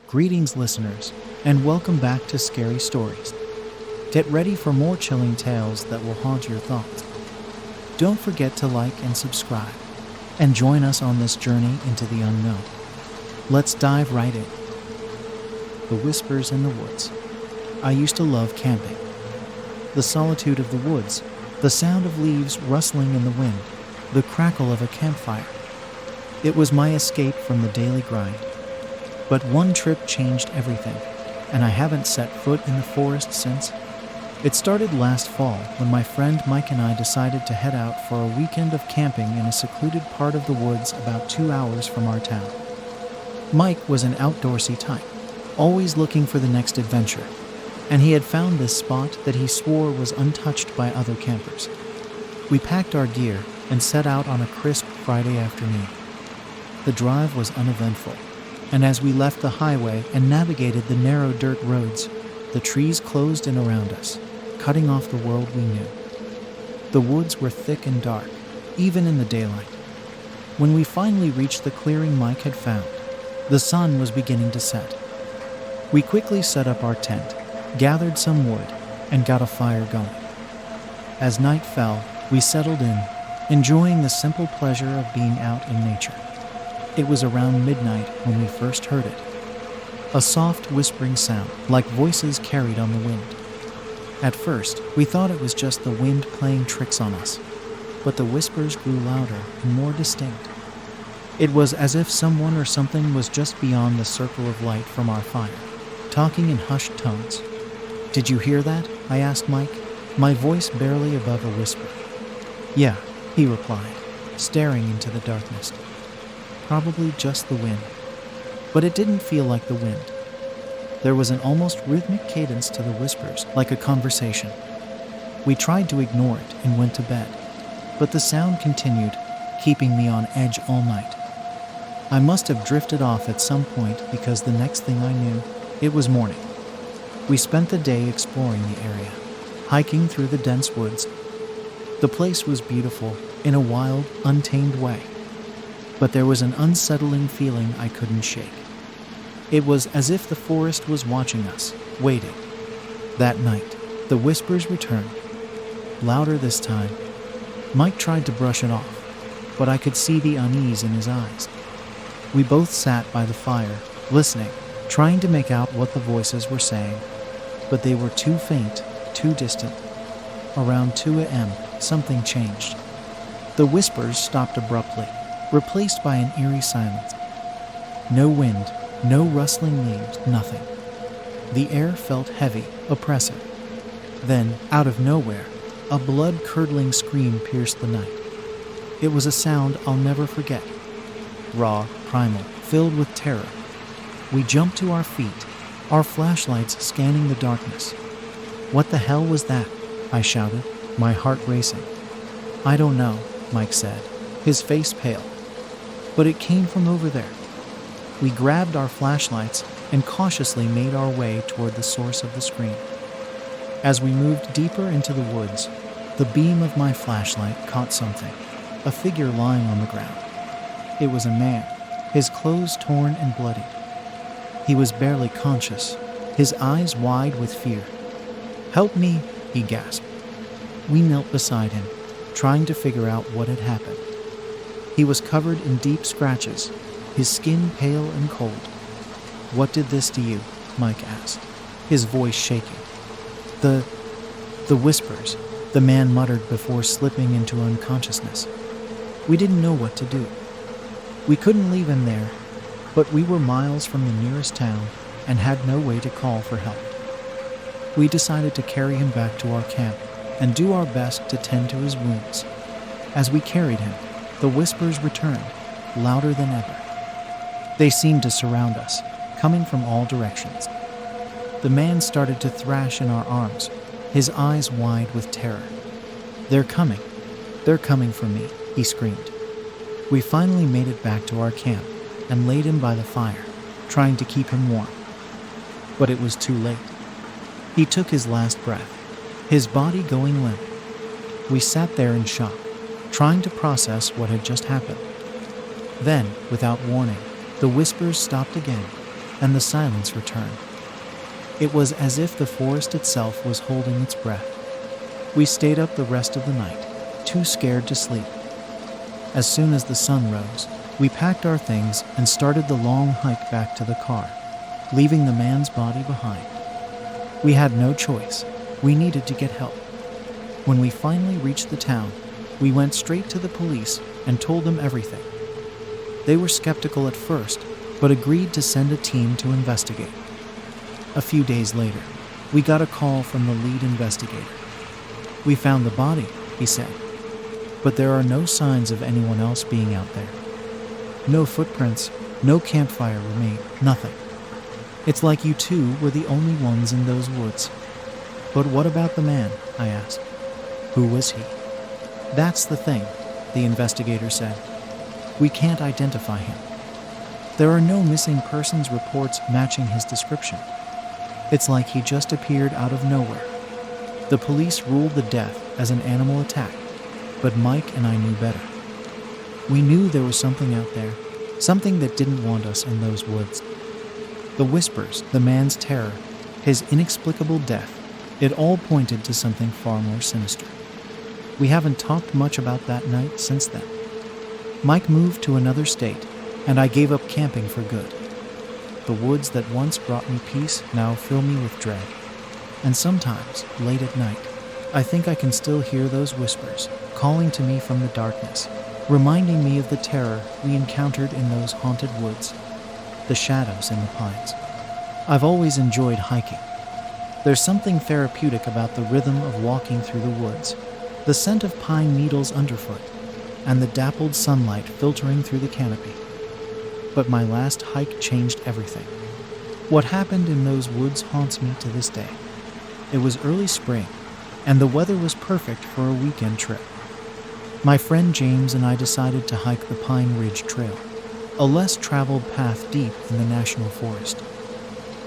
Greetings, listeners, and welcome back to Scary Stories. Get ready for more chilling tales that will haunt your thoughts. Don't forget to like and subscribe, and join us on this journey into the unknown. Let's dive right in. The whispers in the woods. I used to love camping. The solitude of the woods, the sound of leaves rustling in the wind, the crackle of a campfire. It was my escape from the daily grind. But one trip changed everything, and I haven't set foot in the forest since. It started last fall when my friend Mike and I decided to head out for a weekend of camping in a secluded part of the woods about 2 hours from our town. Mike was an outdoorsy type, always looking for the next adventure, and he had found this spot that he swore was untouched by other campers. We packed our gear and set out on a crisp Friday afternoon. The drive was uneventful, and as we left the highway and navigated the narrow dirt roads, the trees closed in around us, cutting off the world we knew. The woods were thick and dark, even in the daylight. When we finally reached the clearing Mike had found, the sun was beginning to set. We quickly set up our tent, gathered some wood, and got a fire going. As night fell, we settled in, enjoying the simple pleasure of being out in nature. It was around midnight when we first heard it. A soft whispering sound, like voices carried on the wind. At first, we thought it was just the wind playing tricks on us, but the whispers grew louder and more distinct. It was as if someone or something was just beyond the circle of light from our fire, talking in hushed tones. "Did you hear that?" I asked Mike, my voice barely above a whisper. "Yeah," he replied, staring into the darkness. "Probably just the wind." But it didn't feel like the wind. There was an almost rhythmic cadence to the whispers, like a conversation. We tried to ignore it and went to bed, but the sound continued, keeping me on edge all night. I must have drifted off at some point because the next thing I knew, it was morning. We spent the day exploring the area, hiking through the dense woods. The place was beautiful in a wild, untamed way, but there was an unsettling feeling I couldn't shake. It was as if the forest was watching us, waiting. That night, the whispers returned, louder this time. Mike tried to brush it off, but I could see the unease in his eyes. We both sat by the fire, listening, trying to make out what the voices were saying, but they were too faint, too distant. Around 2 a.m., something changed. The whispers stopped abruptly, replaced by an eerie silence. No wind, no rustling leaves, nothing. The air felt heavy, oppressive. Then, out of nowhere, a blood-curdling scream pierced the night. It was a sound I'll never forget. Raw, primal, filled with terror. We jumped to our feet, our flashlights scanning the darkness. "What the hell was that?" I shouted, my heart racing. "I don't know," Mike said, his face pale. "But it came from over there." We grabbed our flashlights and cautiously made our way toward the source of the scream. As we moved deeper into the woods, the beam of my flashlight caught something, a figure lying on the ground. It was a man, his clothes torn and bloody. He was barely conscious, his eyes wide with fear. "Help me," he gasped. We knelt beside him, trying to figure out what had happened. He was covered in deep scratches, his skin pale and cold. "What did this to you?" Mike asked, his voice shaking. The whispers," the man muttered before slipping into unconsciousness. We didn't know what to do. We couldn't leave him there, but we were miles from the nearest town and had no way to call for help. We decided to carry him back to our camp and do our best to tend to his wounds. As we carried him, the whispers returned, louder than ever. They seemed to surround us, coming from all directions. The man started to thrash in our arms, his eyes wide with terror. They're coming for me," he screamed. We finally made it back to our camp and laid him by the fire, trying to keep him warm. But it was too late. He took his last breath, his body going limp. We sat there in shock, trying to process what had just happened. Then, without warning, the whispers stopped again, and the silence returned. It was as if the forest itself was holding its breath. We stayed up the rest of the night, too scared to sleep. As soon as the sun rose, we packed our things and started the long hike back to the car, leaving the man's body behind. We had no choice. We needed to get help. When we finally reached the town, we went straight to the police and told them everything. They were skeptical at first, but agreed to send a team to investigate. A few days later, we got a call from the lead investigator. "We found the body," he said, "but there are no signs of anyone else being out there. No footprints, no campfire remain, nothing. It's like you two were the only ones in those woods." "But what about the man?" I asked. "Who was he?" "That's the thing," the investigator said. "We can't identify him. There are no missing persons reports matching his description. It's like he just appeared out of nowhere." The police ruled the death as an animal attack, but Mike and I knew better. We knew there was something out there, something that didn't want us in those woods. The whispers, the man's terror, his inexplicable death, it all pointed to something far more sinister. We haven't talked much about that night since then. Mike moved to another state, and I gave up camping for good. The woods that once brought me peace now fill me with dread. And sometimes, late at night, I think I can still hear those whispers calling to me from the darkness, reminding me of the terror we encountered in those haunted woods, the shadows in the pines. I've always enjoyed hiking. There's something therapeutic about the rhythm of walking through the woods, the scent of pine needles underfoot, and the dappled sunlight filtering through the canopy. But my last hike changed everything. What happened in those woods haunts me to this day. It was early spring, and the weather was perfect for a weekend trip. My friend James and I decided to hike the Pine Ridge Trail, a less traveled path deep in the national forest.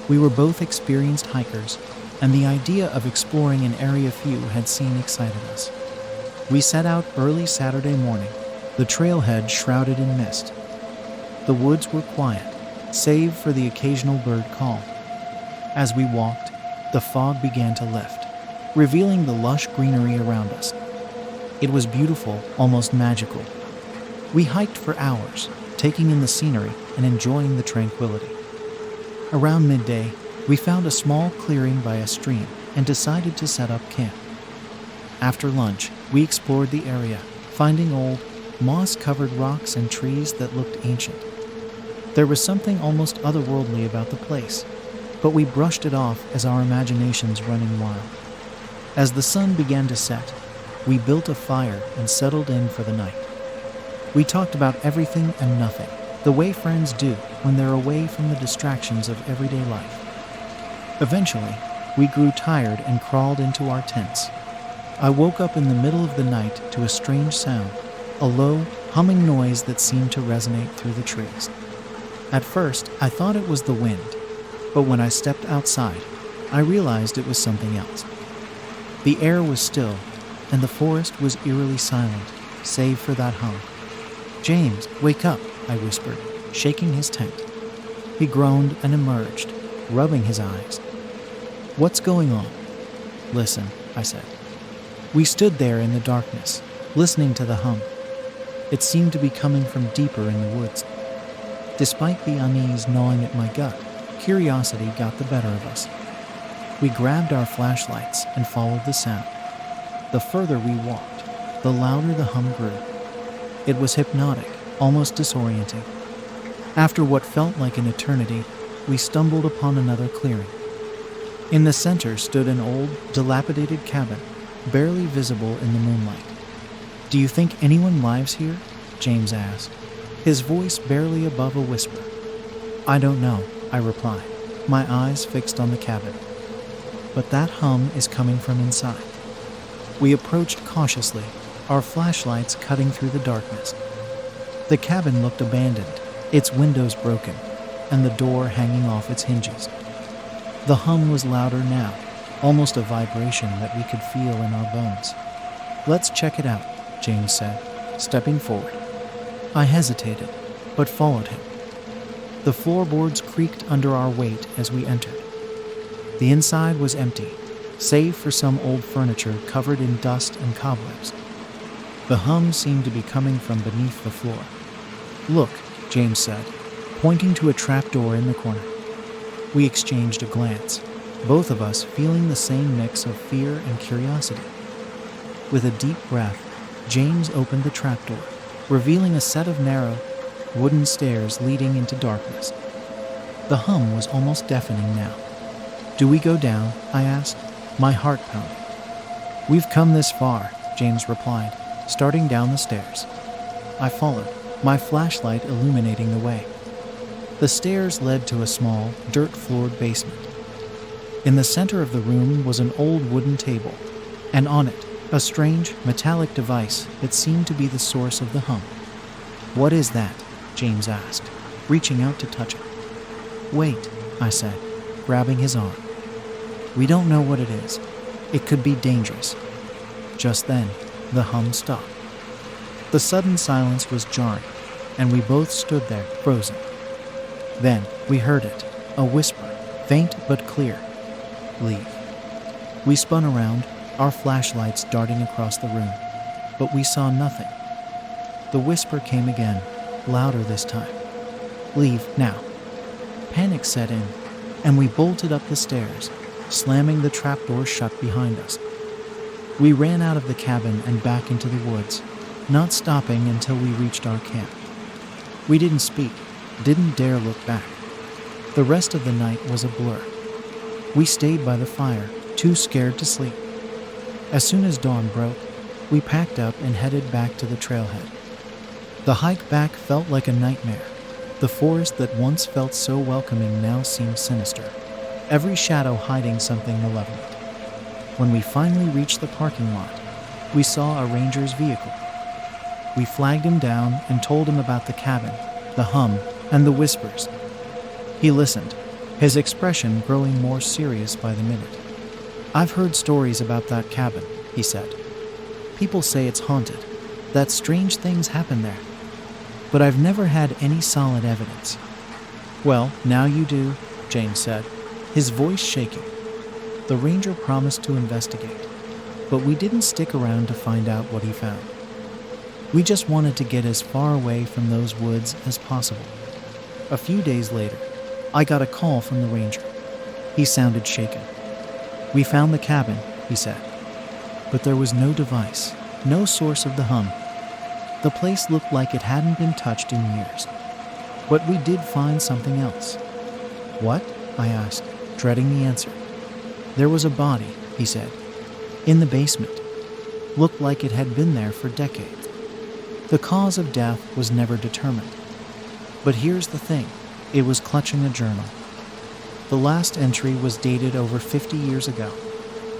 We were both experienced hikers, and the idea of exploring an area few had seen excited us. We set out early Saturday morning, the trailhead shrouded in mist. The woods were quiet, save for the occasional bird call. As we walked, the fog began to lift, revealing the lush greenery around us. It was beautiful, almost magical. We hiked for hours, taking in the scenery and enjoying the tranquility. Around midday, we found a small clearing by a stream and decided to set up camp. After lunch, we explored the area, finding old, moss-covered rocks and trees that looked ancient. There was something almost otherworldly about the place, but we brushed it off as our imaginations running wild. As the sun began to set, we built a fire and settled in for the night. We talked about everything and nothing, the way friends do when they're away from the distractions of everyday life. Eventually, we grew tired and crawled into our tents. I woke up in the middle of the night to a strange sound, a low, humming noise that seemed to resonate through the trees. At first, I thought it was the wind, but when I stepped outside, I realized it was something else. The air was still, and the forest was eerily silent, save for that hum. "James, wake up," I whispered, shaking his tent. He groaned and emerged, rubbing his eyes. "What's going on?" "Listen," I said. We stood there in the darkness, listening to the hum. It seemed to be coming from deeper in the woods. Despite the unease gnawing at my gut, curiosity got the better of us. We grabbed our flashlights and followed the sound. The further we walked, the louder the hum grew. It was hypnotic, almost disorienting. After what felt like an eternity, we stumbled upon another clearing. In the center stood an old, dilapidated cabin, barely visible in the moonlight. "Do you think anyone lives here?" James asked, his voice barely above a whisper. "I don't know," I replied, my eyes fixed on the cabin. "But that hum is coming from inside." We approached cautiously, our flashlights cutting through the darkness. The cabin looked abandoned, its windows broken, and the door hanging off its hinges. The hum was louder now, almost a vibration that we could feel in our bones. "Let's check it out," James said, stepping forward. I hesitated, but followed him. The floorboards creaked under our weight as we entered. The inside was empty, save for some old furniture covered in dust and cobwebs. The hum seemed to be coming from beneath the floor. "Look," James said, pointing to a trapdoor in the corner. We exchanged a glance, both of us feeling the same mix of fear and curiosity. With a deep breath, James opened the trapdoor, revealing a set of narrow, wooden stairs leading into darkness. The hum was almost deafening now. "Do we go down?" I asked, my heart pounding. "We've come this far," James replied, starting down the stairs. I followed, my flashlight illuminating the way. The stairs led to a small, dirt-floored basement. In the center of the room was an old wooden table, and on it, a strange, metallic device that seemed to be the source of the hum. "What is that?" James asked, reaching out to touch it. "Wait," I said, grabbing his arm. "We don't know what it is. It could be dangerous." Just then, the hum stopped. The sudden silence was jarring, and we both stood there, frozen. Then we heard it, a whisper, faint but clear. "Leave." We spun around, our flashlights darting across the room, but we saw nothing. The whisper came again, louder this time. "Leave now." Panic set in, and we bolted up the stairs, slamming the trapdoor shut behind us. We ran out of the cabin and back into the woods, not stopping until we reached our camp. We didn't speak, didn't dare look back. The rest of the night was a blur. We stayed by the fire, too scared to sleep. As soon as dawn broke, we packed up and headed back to the trailhead. The hike back felt like a nightmare. The forest that once felt so welcoming now seemed sinister, every shadow hiding something malevolent. When we finally reached the parking lot, we saw a ranger's vehicle. We flagged him down and told him about the cabin, the hum, and the whispers. He listened, his expression growing more serious by the minute. "I've heard stories about that cabin," he said. "People say it's haunted, that strange things happen there. But I've never had any solid evidence." "Well, now you do," James said, his voice shaking. The ranger promised to investigate, but we didn't stick around to find out what he found. We just wanted to get as far away from those woods as possible. A few days later, I got a call from the ranger. He sounded shaken. "We found the cabin," he said, but there was no device, no source of the hum. The place looked like it hadn't been touched in years. But we did find something else. "What?" I asked, dreading the answer. "There was a body," he said, "in the basement. Looked like it had been there for decades. The cause of death was never determined. But here's the thing, it was clutching a journal. The last entry was dated over 50 years ago,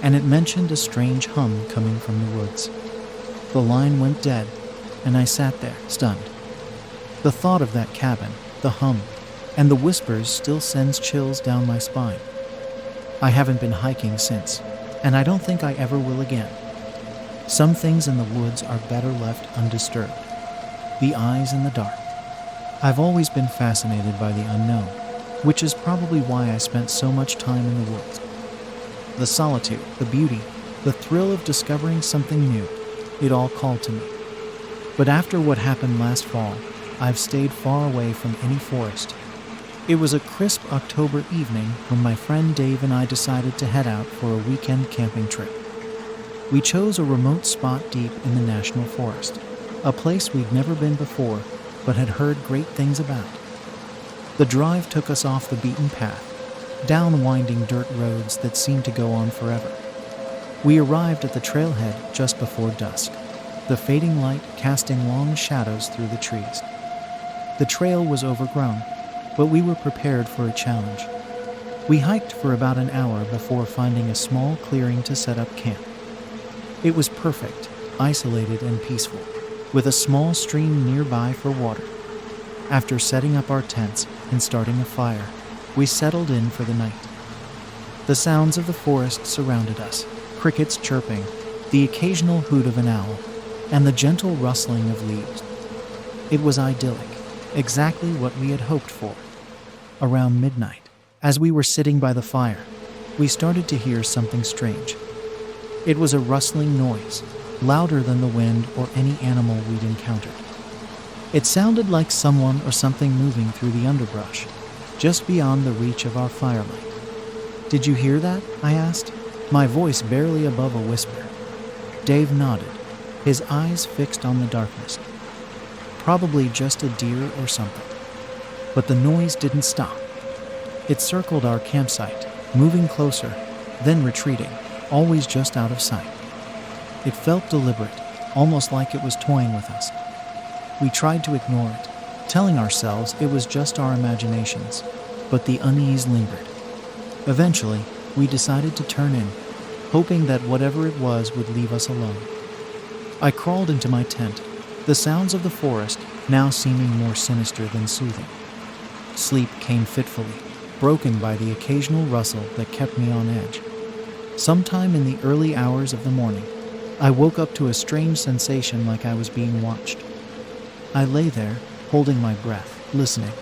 and it mentioned a strange hum coming from the woods. The line went dead, and I sat there, stunned. The thought of that cabin, the hum, and the whispers still sends chills down my spine. I haven't been hiking since, and I don't think I ever will again. Some things in the woods are better left undisturbed. The eyes in the dark. I've always been fascinated by the unknown, which is probably why I spent so much time in the woods. The solitude, the beauty, the thrill of discovering something new, it all called to me. But after what happened last fall, I've stayed far away from any forest. It was a crisp October evening when my friend Dave and I decided to head out for a weekend camping trip. We chose a remote spot deep in the national forest, a place we'd never been before but had heard great things about. The drive took us off the beaten path, down winding dirt roads that seemed to go on forever. We arrived at the trailhead just before dusk, the fading light casting long shadows through the trees. The trail was overgrown, but we were prepared for a challenge. We hiked for about an hour before finding a small clearing to set up camp. It was perfect, isolated and peaceful, with a small stream nearby for water. After setting up our tents and starting a fire, we settled in for the night. The sounds of the forest surrounded us, crickets chirping, the occasional hoot of an owl, and the gentle rustling of leaves. It was idyllic, exactly what we had hoped for, around midnight. As we were sitting by the fire, we started to hear something strange. It was a rustling noise, louder than the wind or any animal we'd encountered. It sounded like someone or something moving through the underbrush, just beyond the reach of our firelight. "Did you hear that?" I asked, my voice barely above a whisper. Dave nodded, his eyes fixed on the darkness. "Probably just a deer or something." But the noise didn't stop. It circled our campsite, moving closer, then retreating, always just out of sight. It felt deliberate, almost like it was toying with us. We tried to ignore it, telling ourselves it was just our imaginations, but the unease lingered. Eventually, we decided to turn in, hoping that whatever it was would leave us alone. I crawled into my tent, the sounds of the forest now seeming more sinister than soothing. Sleep came fitfully, broken by the occasional rustle that kept me on edge. Sometime in the early hours of the morning, I woke up to a strange sensation like I was being watched. I lay there, holding my breath, listening.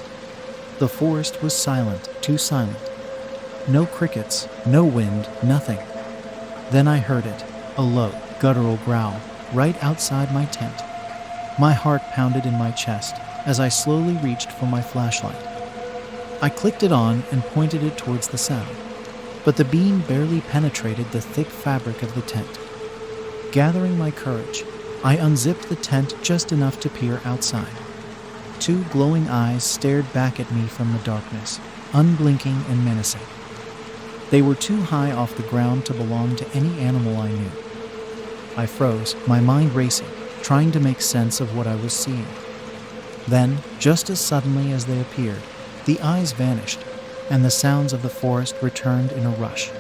The forest was silent, too silent. No crickets, no wind, nothing. Then I heard it, a low, guttural growl, right outside my tent. My heart pounded in my chest as I slowly reached for my flashlight. I clicked it on and pointed it towards the sound, but the beam barely penetrated the thick fabric of the tent. Gathering my courage, I unzipped the tent just enough to peer outside. Two glowing eyes stared back at me from the darkness, unblinking and menacing. They were too high off the ground to belong to any animal I knew. I froze, my mind racing, trying to make sense of what I was seeing. Then, just as suddenly as they appeared, the eyes vanished, and the sounds of the forest returned in a rush.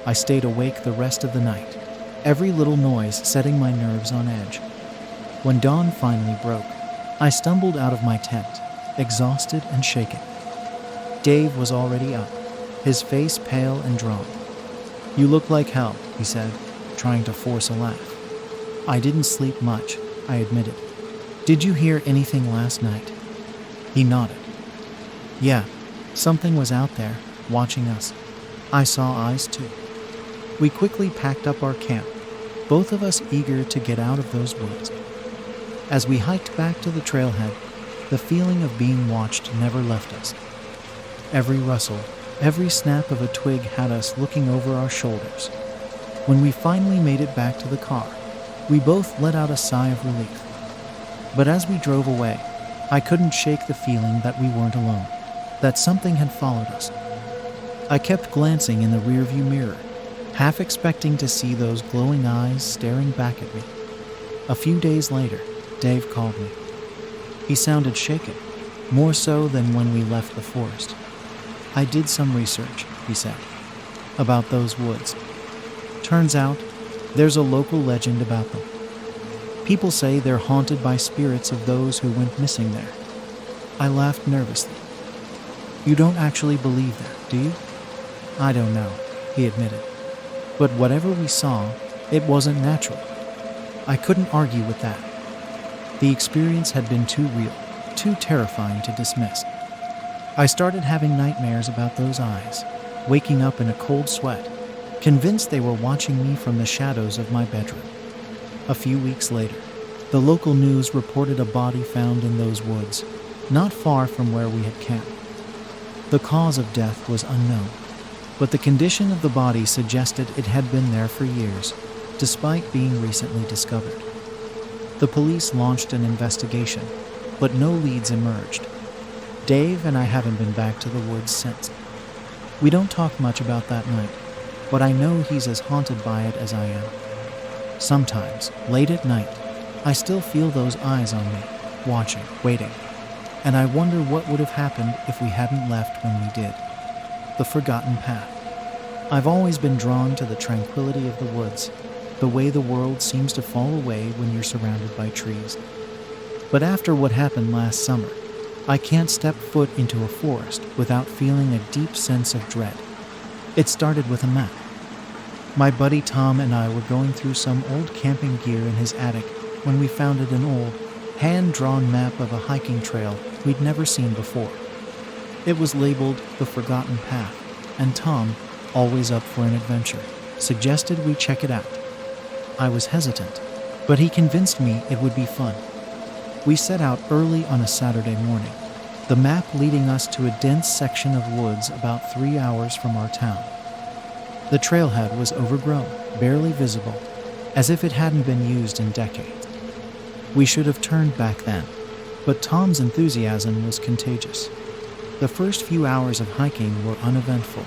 I stayed awake the rest of the night, every little noise setting my nerves on edge. When dawn finally broke, I stumbled out of my tent, exhausted and shaken. Dave was already up, his face pale and drawn. "You look like hell," he said, trying to force a laugh. "I didn't sleep much," I admitted. "Did you hear anything last night?" He nodded. "Yeah, something was out there, watching us. I saw eyes too." We quickly packed up our camp, both of us eager to get out of those woods. As we hiked back to the trailhead, the feeling of being watched never left us. Every rustle, every snap of a twig had us looking over our shoulders. When we finally made it back to the car, we both let out a sigh of relief. But as we drove away, I couldn't shake the feeling that we weren't alone, that something had followed us. I kept glancing in the rearview mirror, half expecting to see those glowing eyes staring back at me. A few days later, Dave called me. He sounded shaken, more so than when we left the forest. "I did some research," he said, "about those woods. Turns out, there's a local legend about them. People say they're haunted by spirits of those who went missing there." I laughed nervously. "You don't actually believe that, do you?" "I don't know," he admitted. "But whatever we saw, it wasn't natural." I couldn't argue with that. The experience had been too real, too terrifying to dismiss. I started having nightmares about those eyes, waking up in a cold sweat, convinced they were watching me from the shadows of my bedroom. A few weeks later, the local news reported a body found in those woods, not far from where we had camped. The cause of death was unknown, but the condition of the body suggested it had been there for years, despite being recently discovered. The police launched an investigation, but no leads emerged. Dave and I haven't been back to the woods since. We don't talk much about that night, but I know he's as haunted by it as I am. Sometimes, late at night, I still feel those eyes on me, watching, waiting, and I wonder what would have happened if we hadn't left when we did. The forgotten path. I've always been drawn to the tranquility of the woods, the way the world seems to fall away when you're surrounded by trees. But after what happened last summer, I can't step foot into a forest without feeling a deep sense of dread. It started with a map. My buddy Tom and I were going through some old camping gear in his attic when we found an old, hand-drawn map of a hiking trail we'd never seen before. It was labeled The Forgotten Path, and Tom, always up for an adventure, suggested we check it out. I was hesitant, but he convinced me it would be fun. We set out early on a Saturday morning, the map leading us to a dense section of woods about 3 hours from our town. The trailhead was overgrown, barely visible, as if it hadn't been used in decades. We should have turned back then, but Tom's enthusiasm was contagious. The first few hours of hiking were uneventful,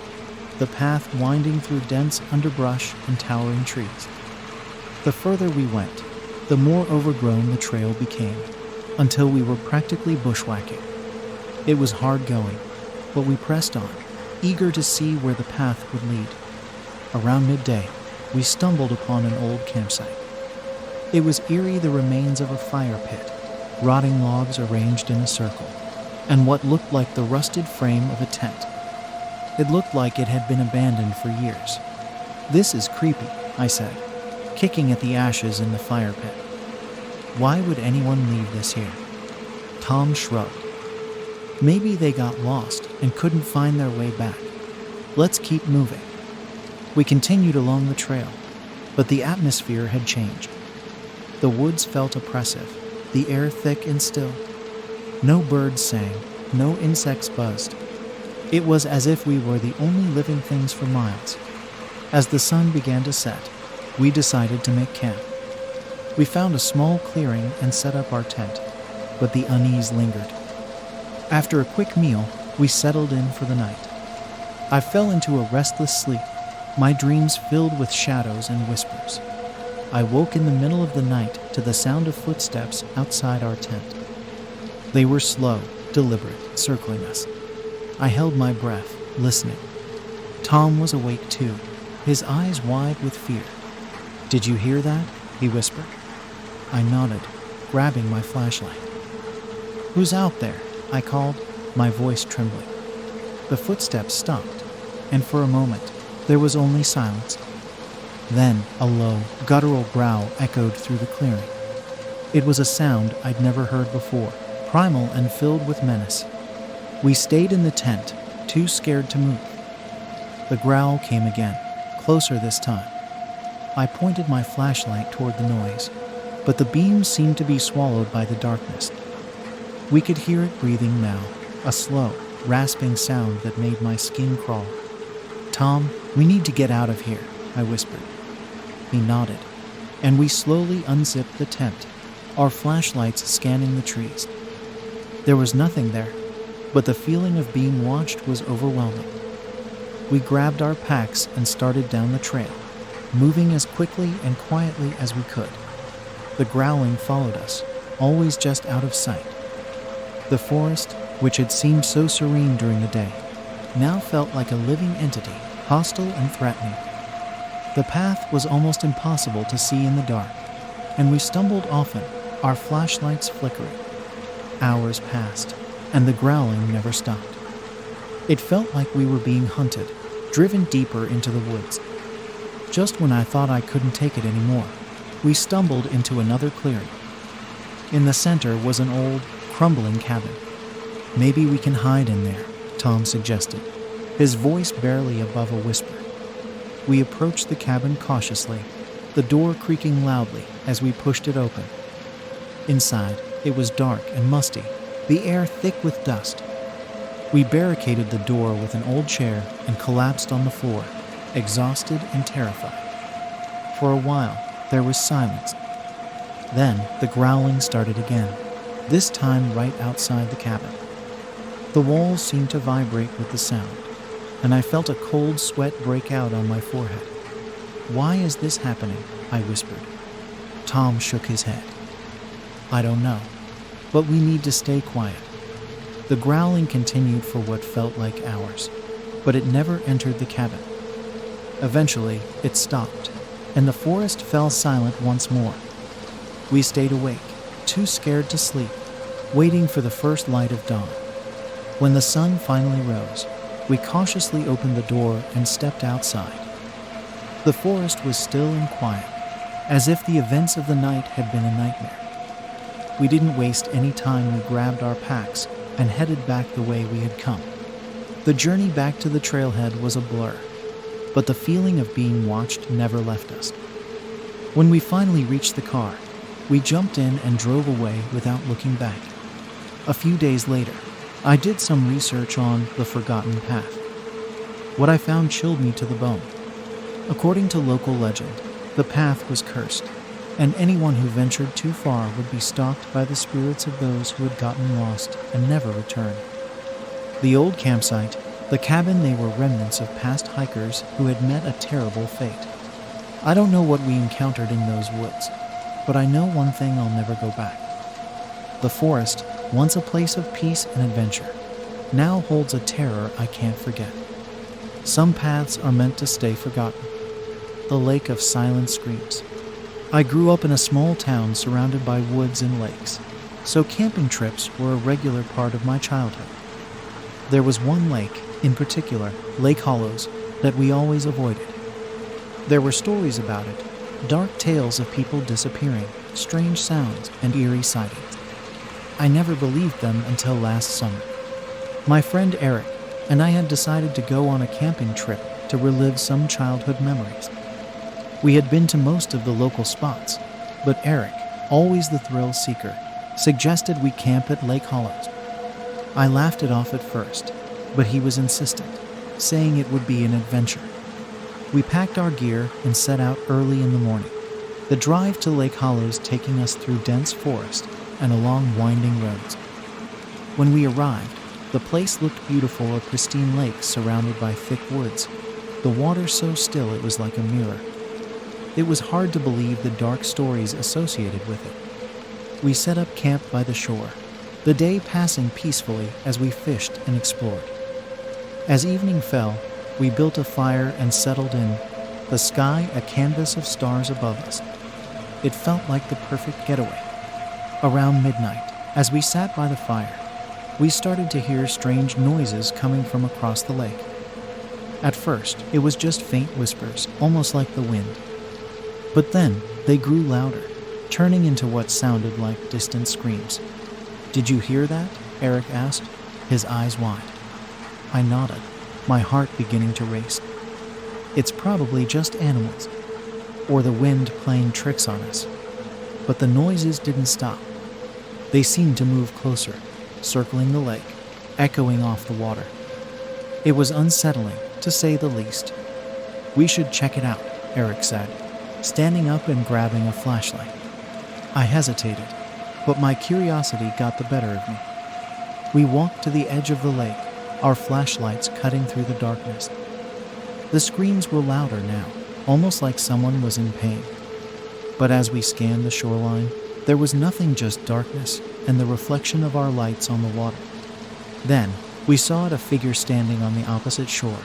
the path winding through dense underbrush and towering trees. The further we went, the more overgrown the trail became, until we were practically bushwhacking. It was hard going, but we pressed on, eager to see where the path would lead. Around midday, we stumbled upon an old campsite. It was eerie, the remains of a fire pit, rotting logs arranged in a circle, and what looked like the rusted frame of a tent. It looked like it had been abandoned for years. "This is creepy," I said, kicking at the ashes in the fire pit. "Why would anyone leave this here?" Tom shrugged. "Maybe they got lost and couldn't find their way back. Let's keep moving." We continued along the trail, but the atmosphere had changed. The woods felt oppressive, the air thick and still. No birds sang, no insects buzzed. It was as if we were the only living things for miles. As the sun began to set, we decided to make camp. We found a small clearing and set up our tent, but the unease lingered. After a quick meal, we settled in for the night. I fell into a restless sleep, my dreams filled with shadows and whispers. I woke in the middle of the night to the sound of footsteps outside our tent. They were slow, deliberate, circling us. I held my breath, listening. Tom was awake too, his eyes wide with fear. "Did you hear that?" he whispered. I nodded, grabbing my flashlight. "Who's out there?" I called, my voice trembling. The footsteps stopped, and for a moment, there was only silence. Then a low, guttural growl echoed through the clearing. It was a sound I'd never heard before, primal and filled with menace. We stayed in the tent, too scared to move. The growl came again, closer this time. I pointed my flashlight toward the noise, but the beam seemed to be swallowed by the darkness. We could hear it breathing now, a slow, rasping sound that made my skin crawl. "Tom, we need to get out of here," I whispered. He nodded, and we slowly unzipped the tent, our flashlights scanning the trees. There was nothing there, but the feeling of being watched was overwhelming. We grabbed our packs and started down the trail, moving as quickly and quietly as we could. The growling followed us, always just out of sight. The forest, which had seemed so serene during the day, now felt like a living entity, hostile and threatening. The path was almost impossible to see in the dark, and we stumbled often, our flashlights flickering. Hours passed, and the growling never stopped. It felt like we were being hunted, driven deeper into the woods. Just when I thought I couldn't take it anymore, we stumbled into another clearing. In the center was an old, crumbling cabin. "Maybe we can hide in there," Tom suggested, his voice barely above a whisper. We approached the cabin cautiously, the door creaking loudly as we pushed it open. Inside, it was dark and musty, the air thick with dust. We barricaded the door with an old chair and collapsed on the floor, exhausted and terrified. For a while, there was silence. Then the growling started again, this time right outside the cabin. The walls seemed to vibrate with the sound, and I felt a cold sweat break out on my forehead. "Why is this happening?" I whispered. Tom shook his head. "I don't know, but we need to stay quiet." The growling continued for what felt like hours, but it never entered the cabin. Eventually, it stopped, and the forest fell silent once more. We stayed awake, too scared to sleep, waiting for the first light of dawn. When the sun finally rose, we cautiously opened the door and stepped outside. The forest was still and quiet, as if the events of the night had been a nightmare. We didn't waste any time. We grabbed our packs and headed back the way we had come. The journey back to the trailhead was a blur, but the feeling of being watched never left us. When we finally reached the car, we jumped in and drove away without looking back. A few days later, I did some research on the Forgotten Path. What I found chilled me to the bone. According to local legend, the path was cursed, and anyone who ventured too far would be stalked by the spirits of those who had gotten lost and never returned. The old campsite, the cabin, they were remnants of past hikers who had met a terrible fate. I don't know what we encountered in those woods, but I know one thing: I'll never go back. The forest, once a place of peace and adventure, now holds a terror I can't forget. Some paths are meant to stay forgotten. The lake of silent screams. I grew up in a small town surrounded by woods and lakes, so camping trips were a regular part of my childhood. There was one lake, in particular, Lake Hollows, that we always avoided. There were stories about it, dark tales of people disappearing, strange sounds, and eerie sightings. I never believed them until last summer. My friend Eric and I had decided to go on a camping trip to relive some childhood memories. We had been to most of the local spots, but Eric, always the thrill seeker, suggested we camp at Lake Hollows. I laughed it off at first, but he was insistent, saying it would be an adventure. We packed our gear and set out early in the morning, the drive to Lake Hollows taking us through dense forest and along winding roads. When we arrived, the place looked beautiful, a pristine lake surrounded by thick woods, the water so still it was like a mirror. It was hard to believe the dark stories associated with it. We set up camp by the shore, the day passing peacefully as we fished and explored. As evening fell, we built a fire and settled in, the sky a canvas of stars above us. It felt like the perfect getaway. Around midnight, as we sat by the fire, we started to hear strange noises coming from across the lake. At first, it was just faint whispers, almost like the wind. But then, they grew louder, turning into what sounded like distant screams. "Did you hear that?" Eric asked, his eyes wide. I nodded, my heart beginning to race. It's probably just animals, or the wind playing tricks on us. But the noises didn't stop. They seemed to move closer, circling the lake, echoing off the water. It was unsettling, to say the least. "We should check it out," Eric said, standing up and grabbing a flashlight. I hesitated, but my curiosity got the better of me. We walked to the edge of the lake, our flashlights cutting through the darkness. The screams were louder now, almost like someone was in pain. But as we scanned the shoreline, there was nothing, just darkness and the reflection of our lights on the water. Then, we saw a figure standing on the opposite shore,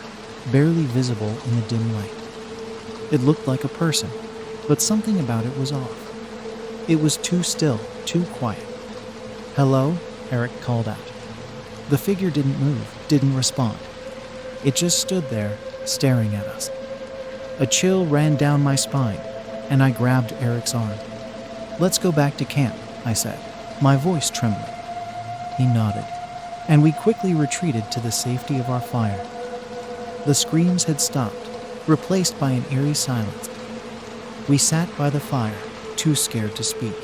barely visible in the dim light. It looked like a person, but something about it was off. It was too still, too quiet. "Hello?" Eric called out. The figure didn't move, didn't respond. It just stood there, staring at us. A chill ran down my spine, and I grabbed Eric's arm. "Let's go back to camp," I said, my voice trembling. He nodded, and we quickly retreated to the safety of our fire. The screams had stopped, replaced by an eerie silence. We sat by the fire, too scared to speak,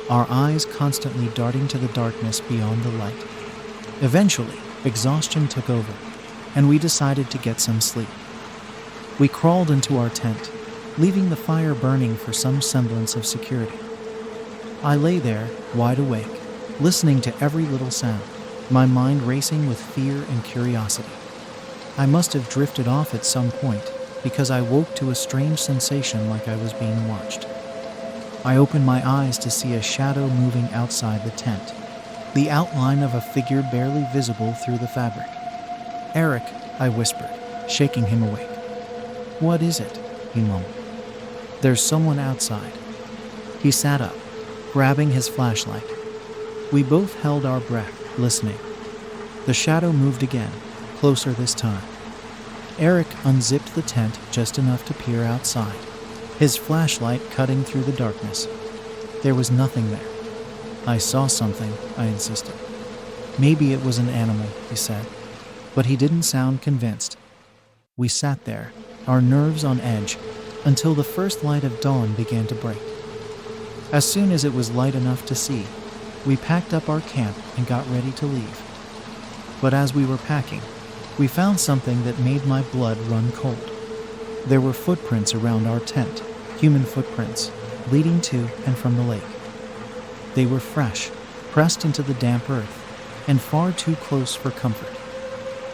our eyes constantly darting to the darkness beyond the light. Eventually, exhaustion took over, and we decided to get some sleep. We crawled into our tent, leaving the fire burning for some semblance of security. I lay there, wide awake, listening to every little sound, my mind racing with fear and curiosity. I must have drifted off at some point, because I woke to a strange sensation like I was being watched. I opened my eyes to see a shadow moving outside the tent, the outline of a figure barely visible through the fabric. "Eric," I whispered, shaking him awake. "What is it?" he mumbled. "There's someone outside." He sat up, grabbing his flashlight. We both held our breath, listening. The shadow moved again, closer this time. Eric unzipped the tent just enough to peer outside, his flashlight cutting through the darkness. There was nothing there. "I saw something," I insisted. "Maybe it was an animal," he said. but he didn't sound convinced. We sat there, our nerves on edge, until the first light of dawn began to break. As soon as it was light enough to see, we packed up our camp and got ready to leave. But as we were packing, we found something that made my blood run cold. There were footprints around our tent, human footprints, leading to and from the lake. They were fresh, pressed into the damp earth, and far too close for comfort.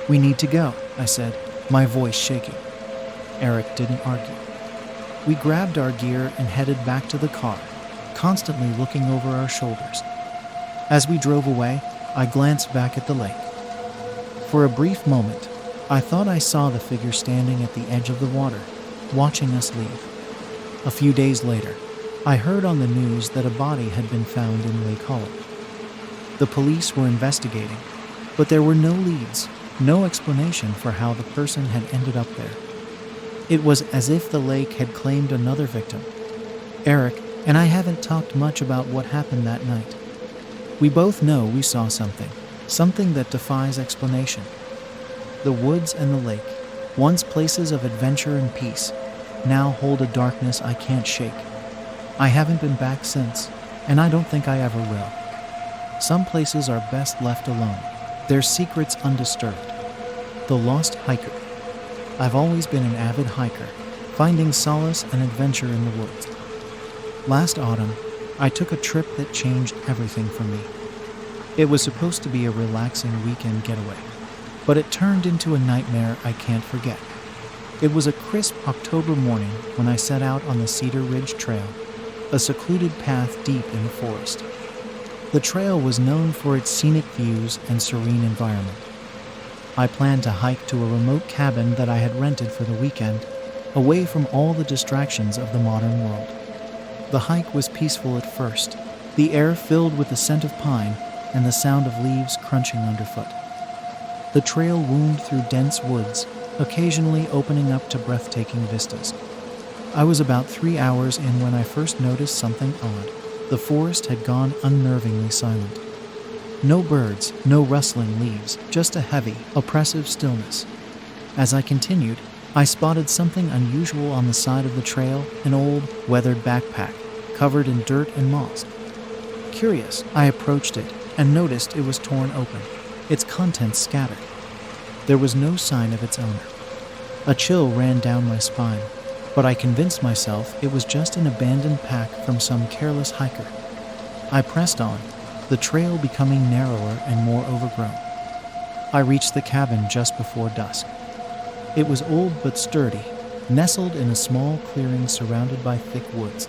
"We need to go," I said, my voice shaking. Eric didn't argue. We grabbed our gear and headed back to the car, constantly looking over our shoulders. As we drove away, I glanced back at the lake. For a brief moment, I thought I saw the figure standing at the edge of the water, watching us leave. A few days later, I heard on the news that a body had been found in Lake Hollow. The police were investigating, but there were no leads, no explanation for how the person had ended up there. It was as if the lake had claimed another victim. Eric and I haven't talked much about what happened that night. We both know we saw something that defies explanation. The woods and the lake, once places of adventure and peace, now hold a darkness I can't shake. I haven't been back since, and I don't think I ever will. Some places are best left alone, their secrets undisturbed. The lost hiker. I've always been an avid hiker, finding solace and adventure in the woods. Last autumn, I took a trip that changed everything for me. It was supposed to be a relaxing weekend getaway, but it turned into a nightmare I can't forget. It was a crisp October morning when I set out on the Cedar Ridge Trail, a secluded path deep in the forest. The trail was known for its scenic views and serene environment. I planned to hike to a remote cabin that I had rented for the weekend, away from all the distractions of the modern world. The hike was peaceful at first, the air filled with the scent of pine and the sound of leaves crunching underfoot. The trail wound through dense woods, occasionally opening up to breathtaking vistas. I was about 3 hours in when I first noticed something odd. The forest had gone unnervingly silent. No birds, no rustling leaves, just a heavy, oppressive stillness. As I continued, I spotted something unusual on the side of the trail, an old, weathered backpack, covered in dirt and moss. Curious, I approached it and noticed it was torn open, its contents scattered. There was no sign of its owner. A chill ran down my spine, but I convinced myself it was just an abandoned pack from some careless hiker. I pressed on, the trail becoming narrower and more overgrown. I reached the cabin just before dusk. It was old but sturdy, nestled in a small clearing surrounded by thick woods.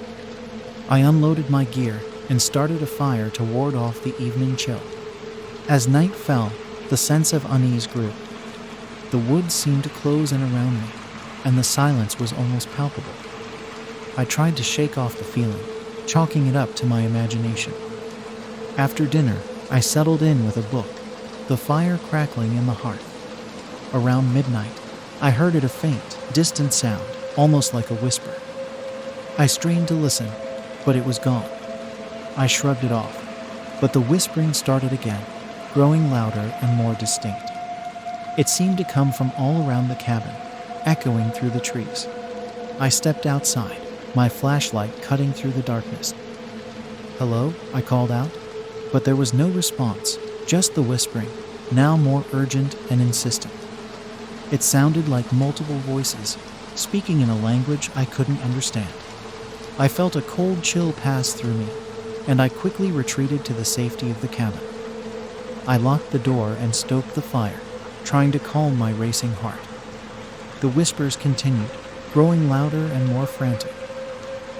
I unloaded my gear and started a fire to ward off the evening chill. As night fell, the sense of unease grew. The woods seemed to close in around me, and the silence was almost palpable. I tried to shake off the feeling, chalking it up to my imagination. After dinner, I settled in with a book, the fire crackling in the hearth. Around midnight, I heard a faint, distant sound, almost like a whisper. I strained to listen, but it was gone. I shrugged it off, but the whispering started again, growing louder and more distinct. It seemed to come from all around the cabin, echoing through the trees. I stepped outside, my flashlight cutting through the darkness. "Hello?" I called out, but there was no response, just the whispering, now more urgent and insistent. It sounded like multiple voices, speaking in a language I couldn't understand. I felt a cold chill pass through me, and I quickly retreated to the safety of the cabin. I locked the door and stoked the fire, trying to calm my racing heart. The whispers continued, growing louder and more frantic.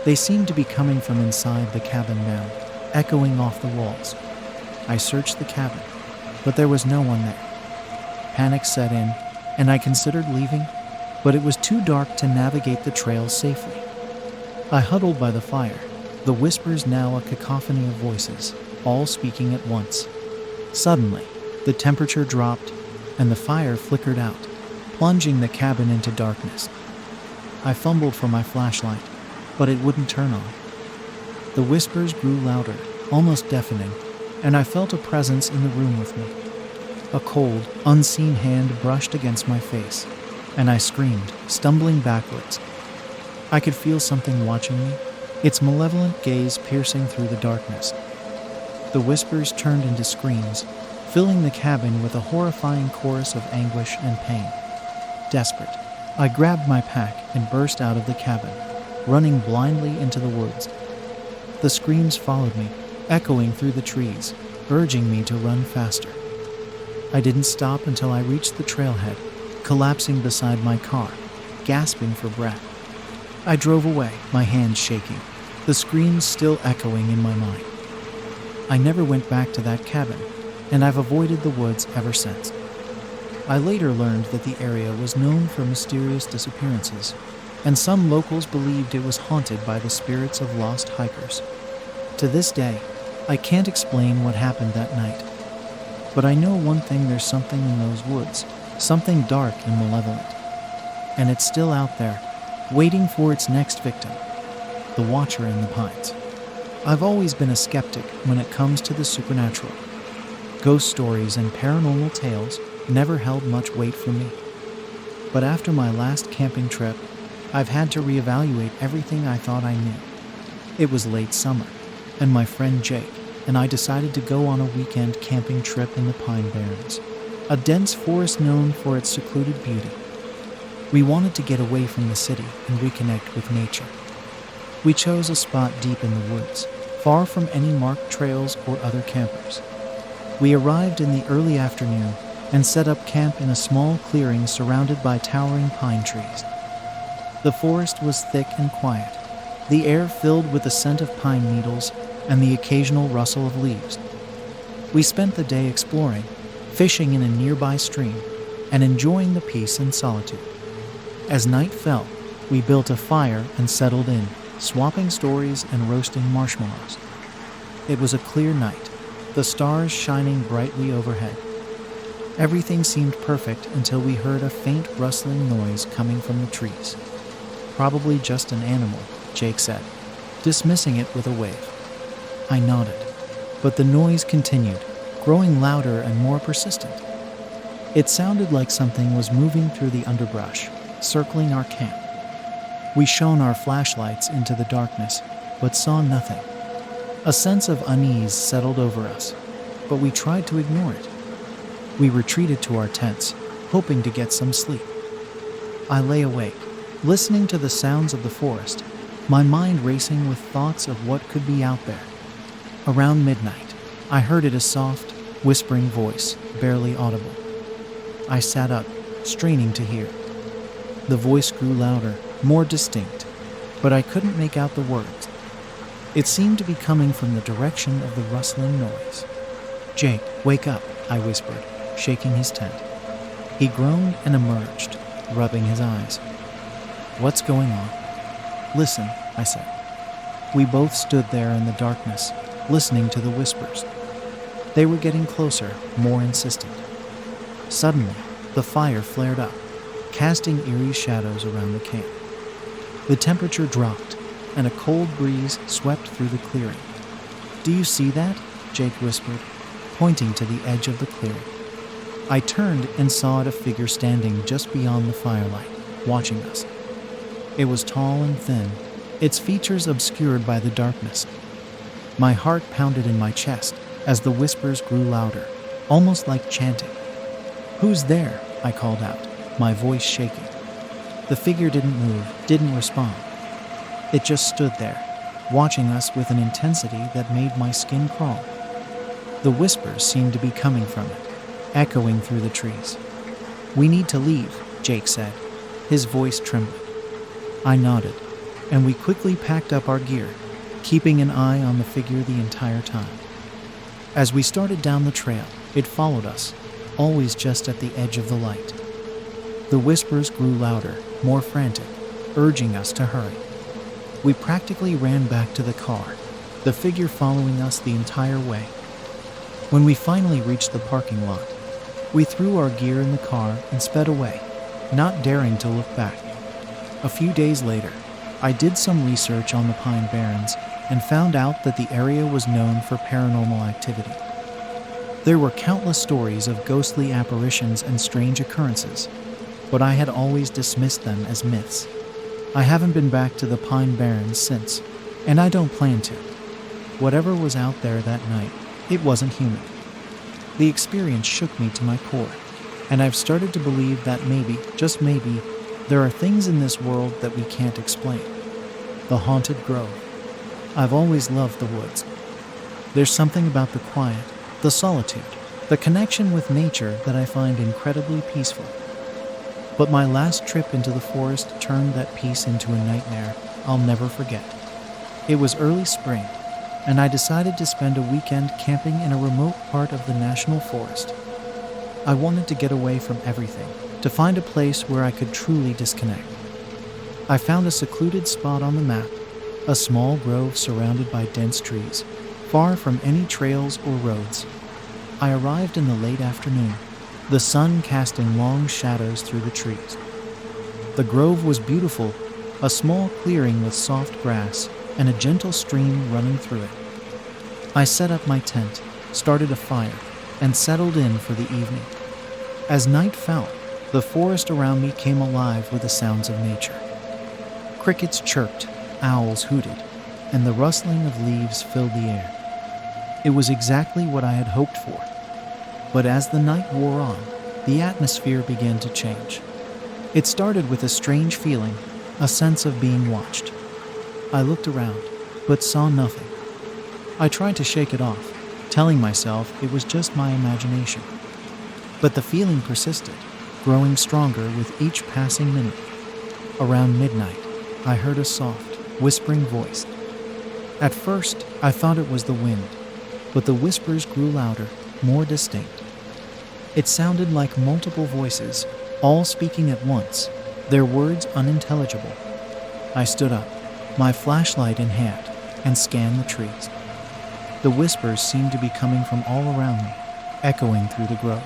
They seemed to be coming from inside the cabin now, echoing off the walls. I searched the cabin, but there was no one there. Panic set in, and I considered leaving, but it was too dark to navigate the trail safely. I huddled by the fire, the whispers now a cacophony of voices, all speaking at once. Suddenly, the temperature dropped, and the fire flickered out, plunging the cabin into darkness. I fumbled for my flashlight, but it wouldn't turn on. The whispers grew louder, almost deafening, and I felt a presence in the room with me. A cold, unseen hand brushed against my face, and I screamed, stumbling backwards. I could feel something watching me, its malevolent gaze piercing through the darkness. The whispers turned into screams, filling the cabin with a horrifying chorus of anguish and pain. Desperate, I grabbed my pack and burst out of the cabin, running blindly into the woods. The screams followed me, echoing through the trees, urging me to run faster. I didn't stop until I reached the trailhead, collapsing beside my car, gasping for breath. I drove away, my hands shaking, the screams still echoing in my mind. I never went back to that cabin, and I've avoided the woods ever since. I later learned that the area was known for mysterious disappearances, and some locals believed it was haunted by the spirits of lost hikers. To this day, I can't explain what happened that night. But I know one thing: there's something in those woods, something dark and malevolent. And it's still out there, waiting for its next victim, the Watcher in the Pines. I've always been a skeptic when it comes to the supernatural. Ghost stories and paranormal tales never held much weight for me. But after my last camping trip, I've had to reevaluate everything I thought I knew. It was late summer, and my friend Jake and I decided to go on a weekend camping trip in the Pine Barrens, a dense forest known for its secluded beauty. We wanted to get away from the city and reconnect with nature. We chose a spot deep in the woods, far from any marked trails or other campers. We arrived in the early afternoon and set up camp in a small clearing surrounded by towering pine trees. The forest was thick and quiet, the air filled with the scent of pine needles and the occasional rustle of leaves. We spent the day exploring, fishing in a nearby stream, and enjoying the peace and solitude. As night fell, we built a fire and settled in, swapping stories and roasting marshmallows. It was a clear night, the stars shining brightly overhead. Everything seemed perfect until we heard a faint rustling noise coming from the trees. Probably just an animal, Jake said, dismissing it with a wave. I nodded, but the noise continued, growing louder and more persistent. It sounded like something was moving through the underbrush, circling our camp. We shone our flashlights into the darkness, but saw nothing. A sense of unease settled over us, but we tried to ignore it. We retreated to our tents, hoping to get some sleep. I lay awake, listening to the sounds of the forest, my mind racing with thoughts of what could be out there. Around midnight, I heard it, a soft, whispering voice, barely audible. I sat up, straining to hear. The voice grew louder, more distinct, but I couldn't make out the words. It seemed to be coming from the direction of the rustling noise. "Jake, wake up," I whispered, shaking his tent. He groaned and emerged, rubbing his eyes. "What's going on?" "Listen," I said. We both stood there in the darkness, listening to the whispers. They were getting closer, more insistent. Suddenly, the fire flared up, casting eerie shadows around the camp. The temperature dropped, and a cold breeze swept through the clearing. "Do you see that?" Jake whispered, pointing to the edge of the clearing. I turned and saw a figure standing just beyond the firelight, watching us. It was tall and thin, its features obscured by the darkness. My heart pounded in my chest as the whispers grew louder, almost like chanting. "Who's there?" I called out, my voice shaking. The figure didn't move, didn't respond. It just stood there, watching us with an intensity that made my skin crawl. The whispers seemed to be coming from it, echoing through the trees. "We need to leave," Jake said, his voice trembling. I nodded, and we quickly packed up our gear, keeping an eye on the figure the entire time. As we started down the trail, it followed us, always just at the edge of the light. The whispers grew louder, more frantic, urging us to hurry. We practically ran back to the car, the figure following us the entire way. When we finally reached the parking lot, we threw our gear in the car and sped away, not daring to look back. A few days later, I did some research on the Pine Barrens and found out that the area was known for paranormal activity. There were countless stories of ghostly apparitions and strange occurrences, but I had always dismissed them as myths. I haven't been back to the Pine Barrens since, and I don't plan to. Whatever was out there that night, it wasn't human. The experience shook me to my core, and I've started to believe that maybe, just maybe, there are things in this world that we can't explain. The haunted grove. I've always loved the woods. There's something about the quiet, the solitude, the connection with nature that I find incredibly peaceful. But my last trip into the forest turned that peace into a nightmare I'll never forget. It was early spring, and I decided to spend a weekend camping in a remote part of the national forest. I wanted to get away from everything, to find a place where I could truly disconnect. I found a secluded spot on the map, a small grove surrounded by dense trees, far from any trails or roads. I arrived in the late afternoon, the sun casting long shadows through the trees. The grove was beautiful, a small clearing with soft grass and a gentle stream running through it. I set up my tent, started a fire, and settled in for the evening. As night fell, the forest around me came alive with the sounds of nature. Crickets chirped, owls hooted, and the rustling of leaves filled the air. It was exactly what I had hoped for. But as the night wore on, the atmosphere began to change. It started with a strange feeling, a sense of being watched. I looked around, but saw nothing. I tried to shake it off, telling myself it was just my imagination. But the feeling persisted, growing stronger with each passing minute. Around midnight, I heard a soft, whispering voice. At first, I thought it was the wind, but the whispers grew louder, more distinct. It sounded like multiple voices, all speaking at once, their words unintelligible. I stood up, my flashlight in hand, and scanned the trees. The whispers seemed to be coming from all around me, echoing through the grove.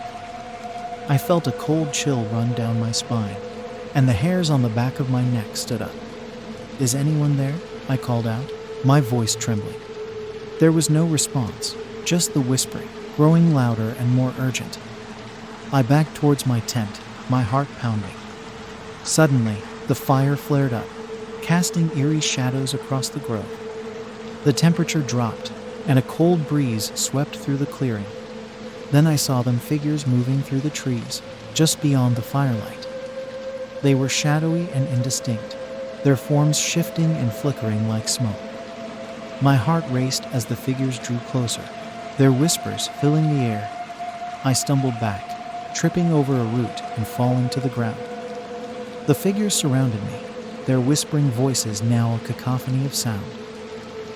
I felt a cold chill run down my spine, and the hairs on the back of my neck stood up. "Is anyone there?" I called out, my voice trembling. There was no response, just the whispering, growing louder and more urgent. I backed towards my tent, my heart pounding. Suddenly, the fire flared up, casting eerie shadows across the grove. The temperature dropped, and a cold breeze swept through the clearing. Then I saw them figures moving through the trees, just beyond the firelight. They were shadowy and indistinct, their forms shifting and flickering like smoke. My heart raced as the figures drew closer, their whispers filling the air. I stumbled back, tripping over a root and falling to the ground. The figures surrounded me, their whispering voices now a cacophony of sound.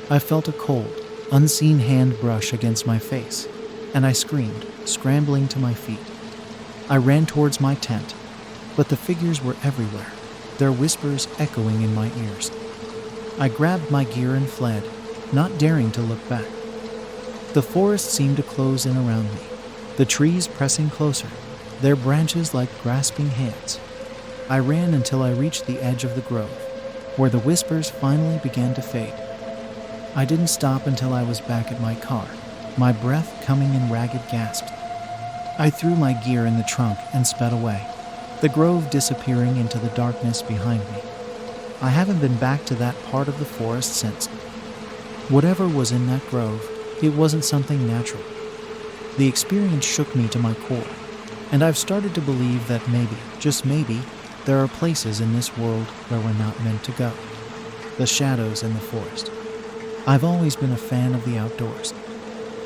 I felt a cold, unseen hand brush against my face, and I screamed, scrambling to my feet. I ran towards my tent, but the figures were everywhere, their whispers echoing in my ears. I grabbed my gear and fled, not daring to look back. The forest seemed to close in around me, the trees pressing closer, their branches like grasping hands. I ran until I reached the edge of the grove, where the whispers finally began to fade. I didn't stop until I was back at my car, my breath coming in ragged gasps. I threw my gear in the trunk and sped away, the grove disappearing into the darkness behind me. I haven't been back to that part of the forest since. Whatever was in that grove, it wasn't something natural. The experience shook me to my core, and I've started to believe that maybe, just maybe, there are places in this world where we're not meant to go. The shadows in the forest. I've always been a fan of the outdoors.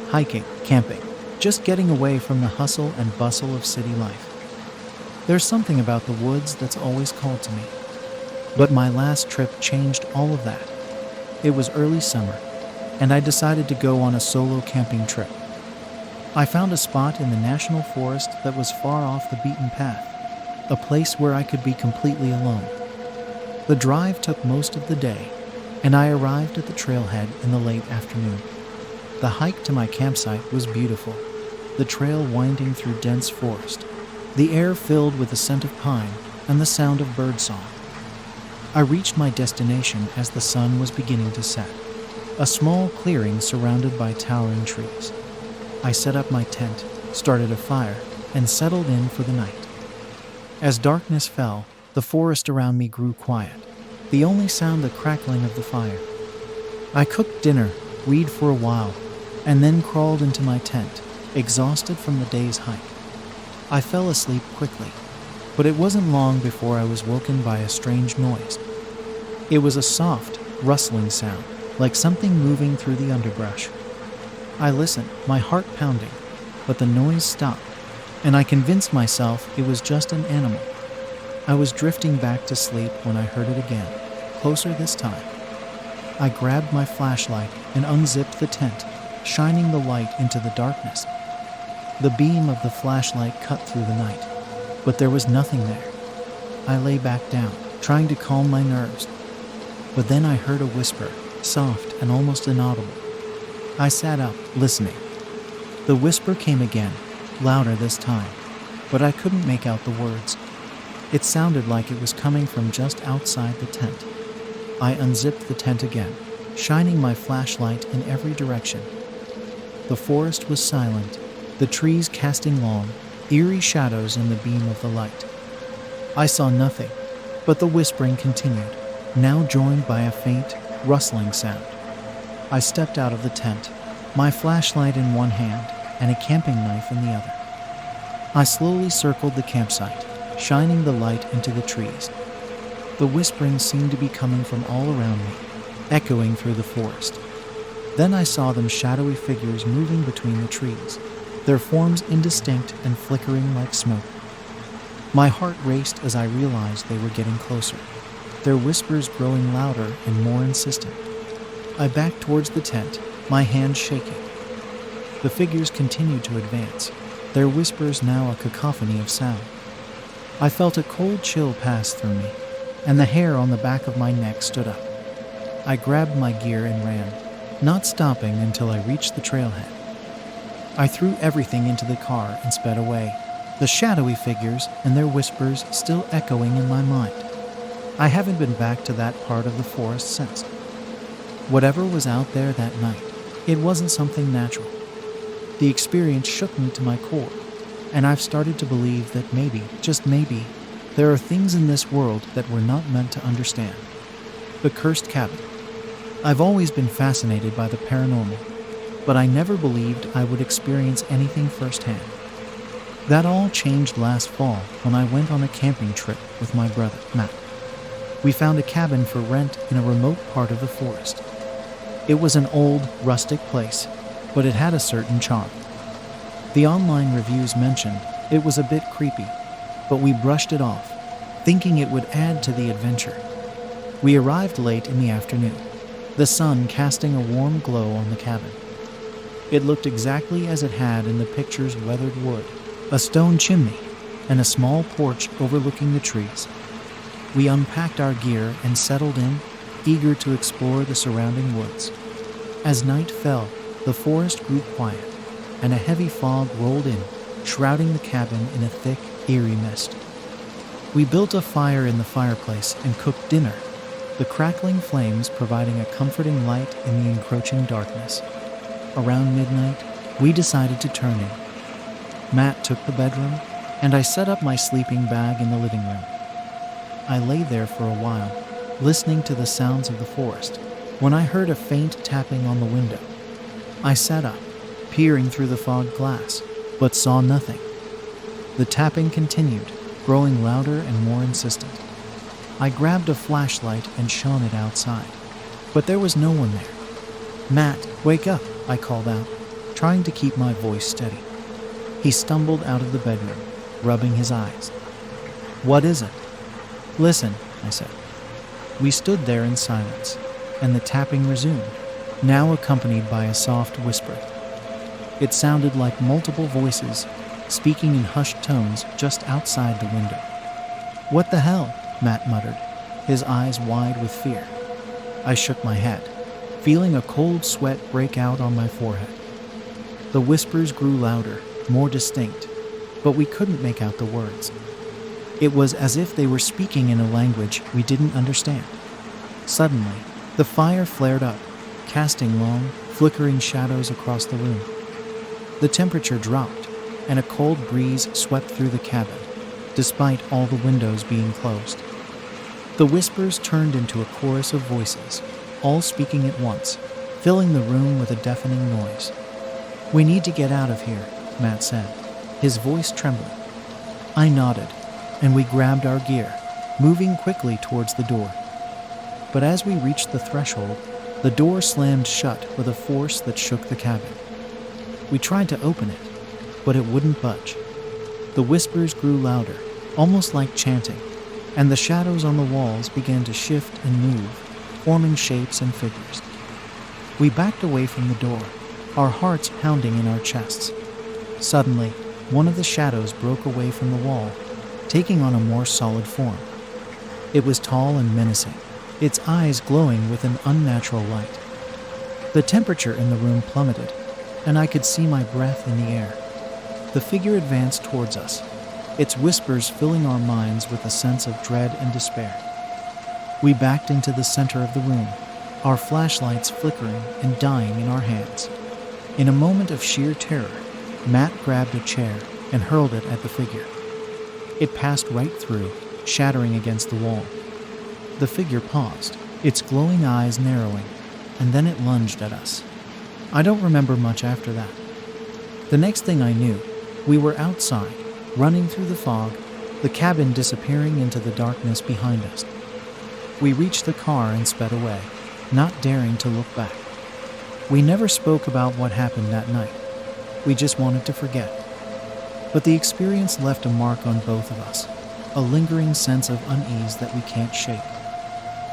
Hiking, camping, just getting away from the hustle and bustle of city life. There's something about the woods that's always called to me. But my last trip changed all of that. It was early summer, and I decided to go on a solo camping trip. I found a spot in the national forest that was far off the beaten path, a place where I could be completely alone. The drive took most of the day, and I arrived at the trailhead in the late afternoon. The hike to my campsite was beautiful, the trail winding through dense forest, the air filled with the scent of pine and the sound of birdsong. I reached my destination as the sun was beginning to set, a small clearing surrounded by towering trees. I set up my tent, started a fire, and settled in for the night. As darkness fell, the forest around me grew quiet, the only sound the crackling of the fire. I cooked dinner, read for a while, and then crawled into my tent, exhausted from the day's hike. I fell asleep quickly, but it wasn't long before I was woken by a strange noise. It was a soft, rustling sound, like something moving through the underbrush. I listened, my heart pounding, but the noise stopped, and I convinced myself it was just an animal. I was drifting back to sleep when I heard it again, closer this time. I grabbed my flashlight and unzipped the tent, shining the light into the darkness. The beam of the flashlight cut through the night, but there was nothing there. I lay back down, trying to calm my nerves. But then I heard a whisper, soft and almost inaudible. I sat up, listening. The whisper came again, louder this time, but I couldn't make out the words. It sounded like it was coming from just outside the tent. I unzipped the tent again, shining my flashlight in every direction. The forest was silent, the trees casting long, eerie shadows in the beam of the light. I saw nothing, but the whispering continued, now joined by a faint, rustling sound. I stepped out of the tent, my flashlight in one hand and a camping knife in the other. I slowly circled the campsite, shining the light into the trees. The whispering seemed to be coming from all around me, echoing through the forest. Then I saw them shadowy figures moving between the trees, their forms indistinct and flickering like smoke. My heart raced as I realized they were getting closer, their whispers growing louder and more insistent. I backed towards the tent, my hands shaking. The figures continued to advance, their whispers now a cacophony of sound. I felt a cold chill pass through me, and the hair on the back of my neck stood up. I grabbed my gear and ran, not stopping until I reached the trailhead. I threw everything into the car and sped away, the shadowy figures and their whispers still echoing in my mind. I haven't been back to that part of the forest since. Whatever was out there that night, it wasn't something natural. The experience shook me to my core, and I've started to believe that maybe, just maybe, there are things in this world that we're not meant to understand. The cursed cabin. I've always been fascinated by the paranormal, but I never believed I would experience anything firsthand. That all changed last fall when I went on a camping trip with my brother, Matt. We found a cabin for rent in a remote part of the forest. It was an old, rustic place, but it had a certain charm. The online reviews mentioned it was a bit creepy, but we brushed it off, thinking it would add to the adventure. We arrived late in the afternoon, the sun casting a warm glow on the cabin. It looked exactly as it had in the picture's weathered wood, a stone chimney, and a small porch overlooking the trees. We unpacked our gear and settled in, eager to explore the surrounding woods. As night fell, the forest grew quiet, and a heavy fog rolled in, shrouding the cabin in a thick, eerie mist. We built a fire in the fireplace and cooked dinner, the crackling flames providing a comforting light in the encroaching darkness. Around midnight, we decided to turn in. Matt took the bedroom, and I set up my sleeping bag in the living room. I lay there for a while, listening to the sounds of the forest, when I heard a faint tapping on the window. I sat up, peering through the fogged glass, but saw nothing. The tapping continued, growing louder and more insistent. I grabbed a flashlight and shone it outside, but there was no one there. "Matt, wake up," I called out, trying to keep my voice steady. He stumbled out of the bedroom, rubbing his eyes. "What is it?" "Listen," I said. We stood there in silence, and the tapping resumed, now accompanied by a soft whisper. It sounded like multiple voices, speaking in hushed tones just outside the window. "What the hell?" Matt muttered, his eyes wide with fear. I shook my head, feeling a cold sweat break out on my forehead. The whispers grew louder, more distinct, but we couldn't make out the words. It was as if they were speaking in a language we didn't understand. Suddenly, the fire flared up, casting long, flickering shadows across the room. The temperature dropped, and a cold breeze swept through the cabin, despite all the windows being closed. The whispers turned into a chorus of voices, all speaking at once, filling the room with a deafening noise. "We need to get out of here," Matt said, his voice trembling. I nodded, and we grabbed our gear, moving quickly towards the door. But as we reached the threshold, the door slammed shut with a force that shook the cabin. We tried to open it, but it wouldn't budge. The whispers grew louder, almost like chanting, and the shadows on the walls began to shift and move, forming shapes and figures. We backed away from the door, our hearts pounding in our chests. Suddenly, one of the shadows broke away from the wall, taking on a more solid form. It was tall and menacing, its eyes glowing with an unnatural light. The temperature in the room plummeted, and I could see my breath in the air. The figure advanced towards us, its whispers filling our minds with a sense of dread and despair. We backed into the center of the room, our flashlights flickering and dying in our hands. In a moment of sheer terror, Matt grabbed a chair and hurled it at the figure. It passed right through, shattering against the wall. The figure paused, its glowing eyes narrowing, and then it lunged at us. I don't remember much after that. The next thing I knew, we were outside, running through the fog, the cabin disappearing into the darkness behind us. We reached the car and sped away, not daring to look back. We never spoke about what happened that night. We just wanted to forget. But the experience left a mark on both of us, a lingering sense of unease that we can't shake.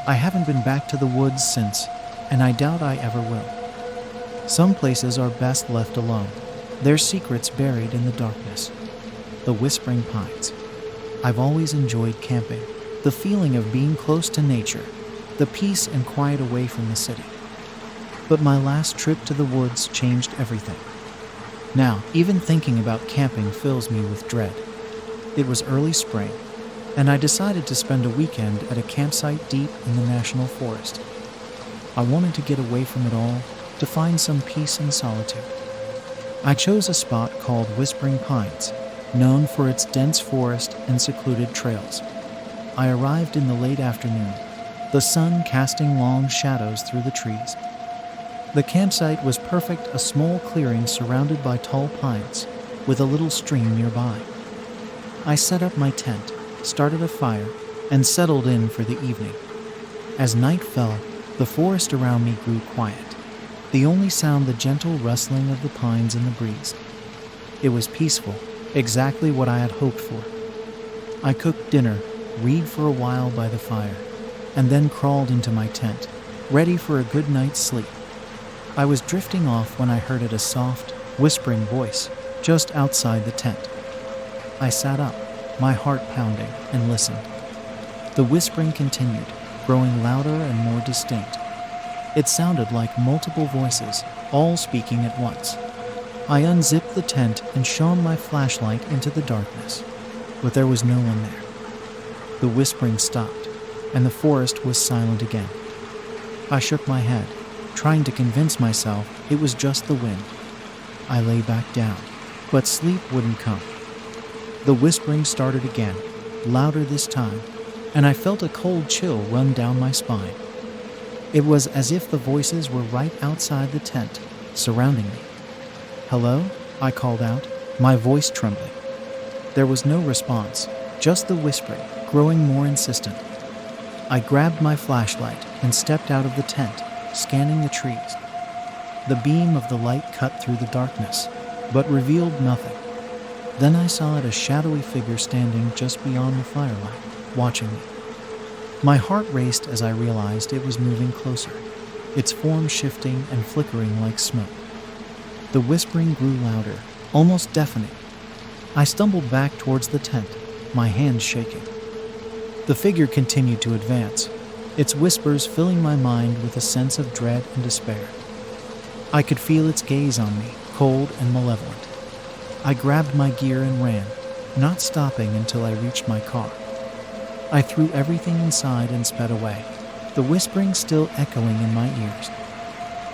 I haven't been back to the woods since, and I doubt I ever will. Some places are best left alone, their secrets buried in the darkness. The Whispering Pines. I've always enjoyed camping, the feeling of being close to nature, the peace and quiet away from the city. But my last trip to the woods changed everything. Now, even thinking about camping fills me with dread. It was early spring, and I decided to spend a weekend at a campsite deep in the national forest. I wanted to get away from it all, to find some peace and solitude. I chose a spot called Whispering Pines, known for its dense forest and secluded trails. I arrived in the late afternoon, the sun casting long shadows through the trees. The campsite was perfect, a small clearing surrounded by tall pines, with a little stream nearby. I set up my tent, started a fire, and settled in for the evening. As night fell, the forest around me grew quiet, the only sound the gentle rustling of the pines in the breeze. It was peaceful, exactly what I had hoped for. I cooked dinner, read for a while by the fire, and then crawled into my tent, ready for a good night's sleep. I was drifting off when I heard a soft, whispering voice just outside the tent. I sat up, my heart pounding, and listened. The whispering continued, growing louder and more distinct. It sounded like multiple voices, all speaking at once. I unzipped the tent and shone my flashlight into the darkness, but there was no one there. The whispering stopped, and the forest was silent again. I shook my head, trying to convince myself it was just the wind. I lay back down, but sleep wouldn't come. The whispering started again, louder this time, and I felt a cold chill run down my spine. It was as if the voices were right outside the tent, surrounding me. "Hello?" I called out, my voice trembling. There was no response, just the whispering, growing more insistent. I grabbed my flashlight and stepped out of the tent, scanning the trees. The beam of the light cut through the darkness, but revealed nothing. Then I saw a shadowy figure standing just beyond the firelight, watching me. My heart raced as I realized it was moving closer, its form shifting and flickering like smoke. The whispering grew louder, almost deafening. I stumbled back towards the tent, my hands shaking. The figure continued to advance, its whispers filling my mind with a sense of dread and despair. I could feel its gaze on me, cold and malevolent. I grabbed my gear and ran, not stopping until I reached my car. I threw everything inside and sped away, the whispering still echoing in my ears.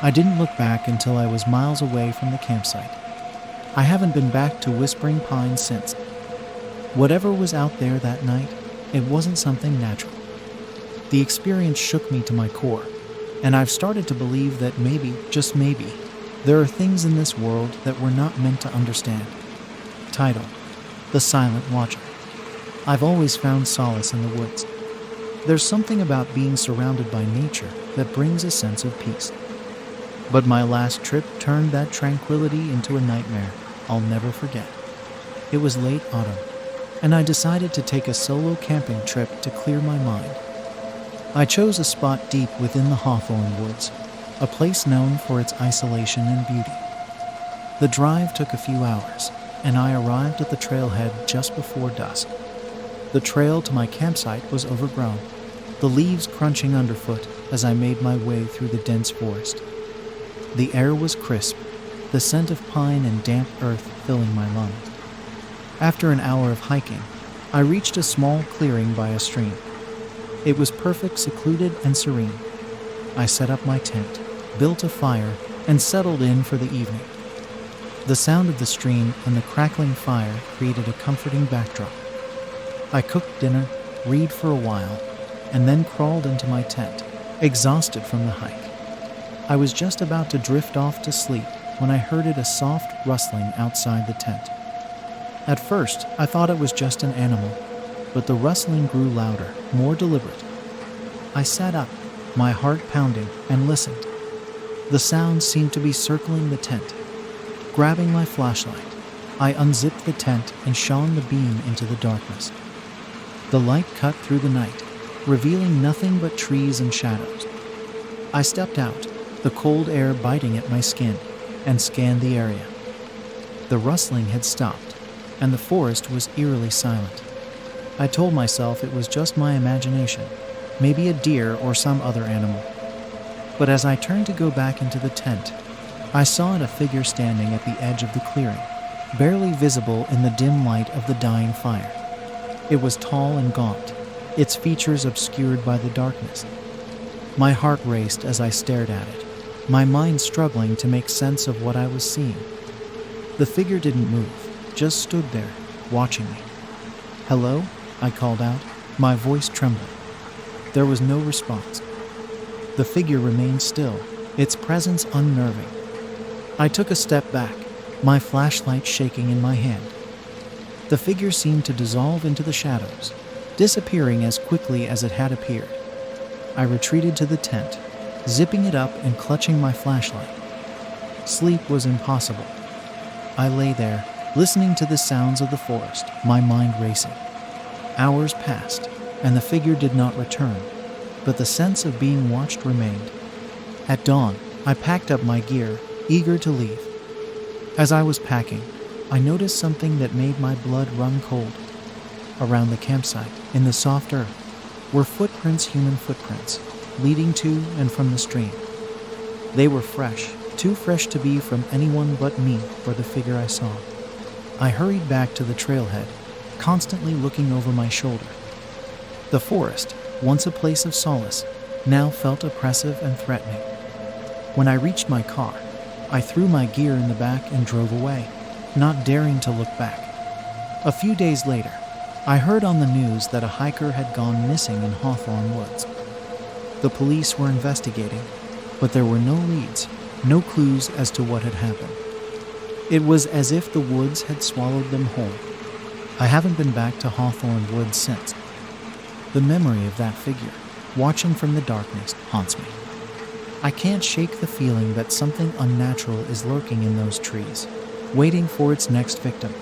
I didn't look back until I was miles away from the campsite. I haven't been back to Whispering Pines since. Whatever was out there that night, it wasn't something natural. The experience shook me to my core, and I've started to believe that maybe, just maybe, there are things in this world that we're not meant to understand. Title: The Silent Watcher. I've always found solace in the woods. There's something about being surrounded by nature that brings a sense of peace. But my last trip turned that tranquility into a nightmare I'll never forget. It was late autumn, and I decided to take a solo camping trip to clear my mind. I chose a spot deep within the hawthorn woods, a place known for its isolation and beauty. The drive took a few hours, and I arrived at the trailhead just before dusk. The trail to my campsite was overgrown, the leaves crunching underfoot as I made my way through the dense forest. The air was crisp, the scent of pine and damp earth filling my lungs. After an hour of hiking, I reached a small clearing by a stream. It was perfect, secluded, and serene. I set up my tent, built a fire, and settled in for the evening. The sound of the stream and the crackling fire created a comforting backdrop. I cooked dinner, read for a while, and then crawled into my tent, exhausted from the hike. I was just about to drift off to sleep when I heard a soft rustling outside the tent. At first, I thought it was just an animal, but the rustling grew louder, more deliberate. I sat up, my heart pounding, and listened. The sounds seemed to be circling the tent. Grabbing my flashlight, I unzipped the tent and shone the beam into the darkness. The light cut through the night, revealing nothing but trees and shadows. I stepped out, the cold air biting at my skin, and scanned the area. The rustling had stopped, and the forest was eerily silent. I told myself it was just my imagination, maybe a deer or some other animal. But as I turned to go back into the tent, I saw a figure standing at the edge of the clearing, barely visible in the dim light of the dying fire. It was tall and gaunt, its features obscured by the darkness. My heart raced as I stared at it, my mind struggling to make sense of what I was seeing. The figure didn't move, just stood there, watching me. "Hello?" I called out, my voice trembling. There was no response. The figure remained still, its presence unnerving. I took a step back, my flashlight shaking in my hand. The figure seemed to dissolve into the shadows, disappearing as quickly as it had appeared. I retreated to the tent, zipping it up and clutching my flashlight. Sleep was impossible. I lay there, listening to the sounds of the forest, my mind racing. Hours passed, and the figure did not return, but the sense of being watched remained. At dawn, I packed up my gear, eager to leave. As I was packing, I noticed something that made my blood run cold. Around the campsite, in the soft earth, were footprints, human footprints, leading to and from the stream. They were fresh, too fresh to be from anyone but me or the figure I saw. I hurried back to the trailhead, constantly looking over my shoulder. The forest, once a place of solace, now felt oppressive and threatening. When I reached my car, I threw my gear in the back and drove away, not daring to look back. A few days later, I heard on the news that a hiker had gone missing in Hawthorne Woods. The police were investigating, but there were no leads, no clues as to what had happened. It was as if the woods had swallowed them whole. I haven't been back to Hawthorne Woods since. The memory of that figure, watching from the darkness, haunts me. I can't shake the feeling that something unnatural is lurking in those trees, waiting for its next victim.